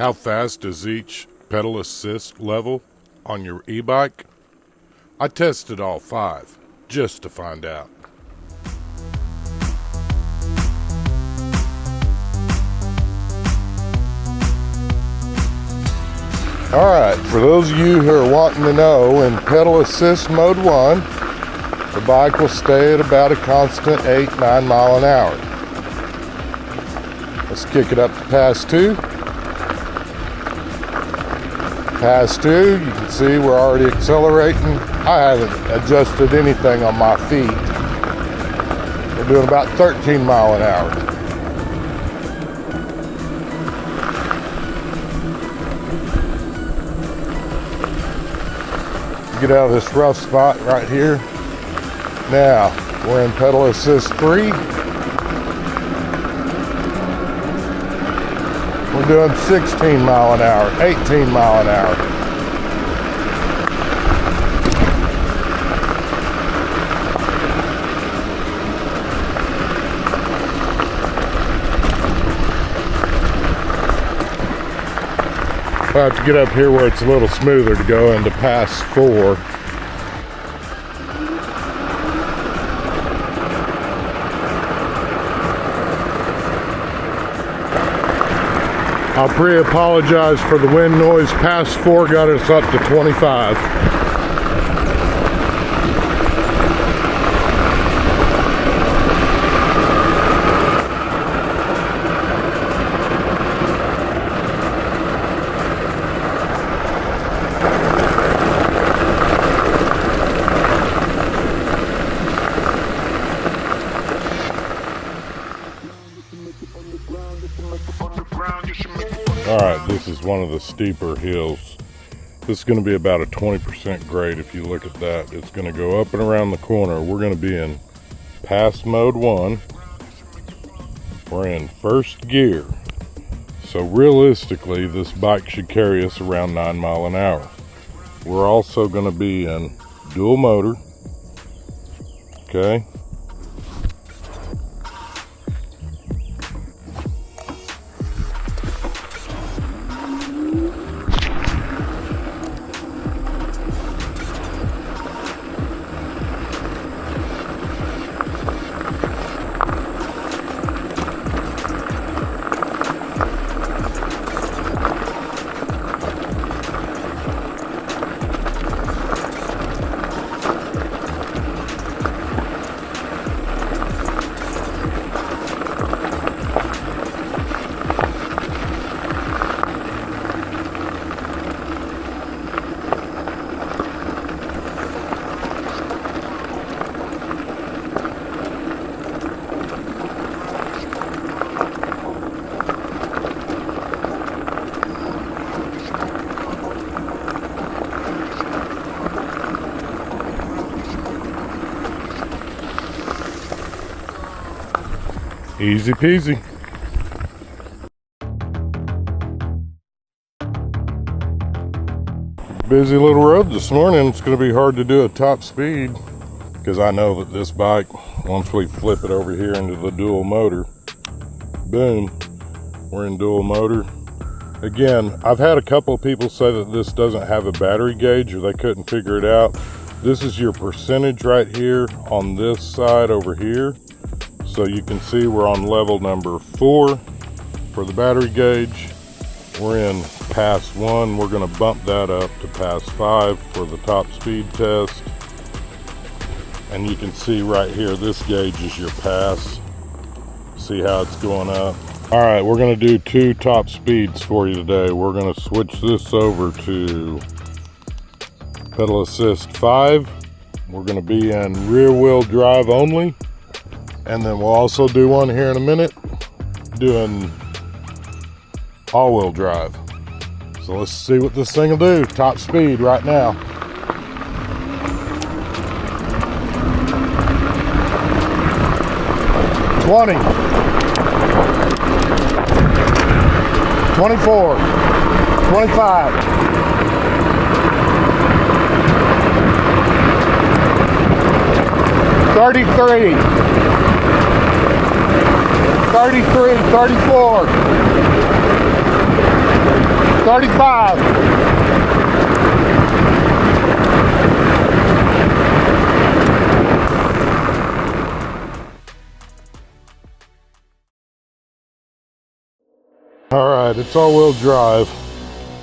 How fast is each pedal assist level on your e-bike? I tested all 5 just to find out. Alright, for those of you who are wanting to know, in pedal assist mode 1, the bike will stay at about a constant 8-9 mile an hour. Let's kick it up to pass 2. Pass 2, you can see we're already accelerating. I haven't adjusted anything on my feet. We're doing about 13 mile an hour. Get out of this rough spot right here. Now, we're in pedal assist 3. We're doing 16 mile an hour, 18 mile an hour. I have to get up here where it's a little smoother to go into pass 4. I'll pre-apologize for the wind noise. Pass 4 got us up to 25. Alright, this is one of the steeper hills. This is going to be about a 20% grade. If you look at that, it's going to go up and around the corner. We're going to be in pass mode 1. We're in first gear. So realistically, this bike should carry us around 9 mile an hour. We're also going to be in dual motor. Okay. Easy peasy. Busy little road this morning. It's going to be hard to do a top speed because I know that this bike, once we flip it over here into the dual motor, boom, we're in dual motor. Again, I've had a couple of people say that this doesn't have a battery gauge or they couldn't figure it out. This is your percentage right here on this side over here. So you can see we're on level number 4 for the battery gauge. We're in pass 1. We're going to bump that up to pass 5 for the top speed test. And you can see right here, this gauge is your pass. See how it's going up. All right, we're going to do 2 top speeds for you today. We're going to switch this over to pedal assist 5. We're going to be in rear wheel drive only. And then we'll also do one here in a minute, doing all-wheel drive. So let's see what this thing will do. Top speed right now. $20, $24, $25, $33, 33, 34, All right, it's all-wheel drive.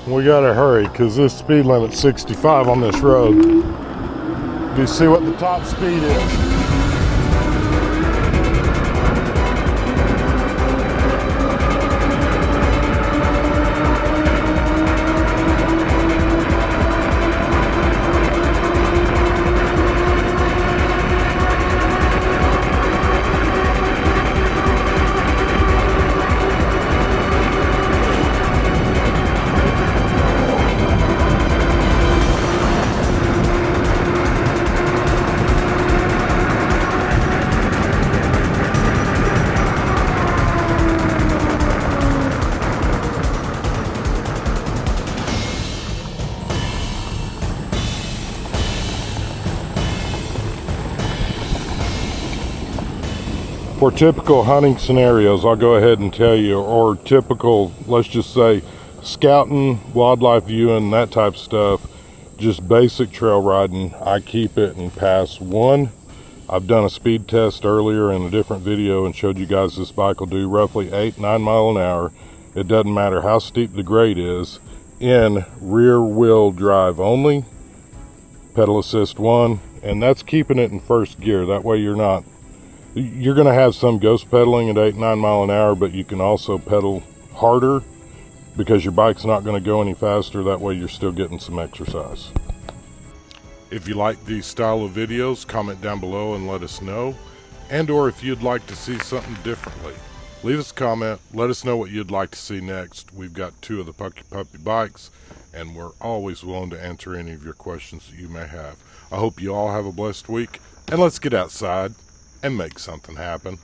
We gotta hurry because this speed limit's 65 on this road. Do you see what the top speed is? For typical hunting scenarios, I'll go ahead and tell you, or typical, let's just say, scouting, wildlife viewing, that type of stuff, just basic trail riding, I keep it in pass 1. I've done a speed test earlier in a different video and showed you guys this bike will do roughly 8-9 miles an hour. It doesn't matter how steep the grade is, in rear wheel drive only, pedal assist 1, and that's keeping it in first gear. That way you're going to have some ghost pedaling at 8-9 miles an hour, but you can also pedal harder because your bike's not going to go any faster. That way you're still getting some exercise. If you like these style of videos, comment down below and let us know. And or if you'd like to see something differently, leave us a comment. Let us know what you'd like to see next. We've got 2 of the puckipuppy bikes, and we're always willing to answer any of your questions that you may have. I hope you all have a blessed week, and let's get outside and make something happen.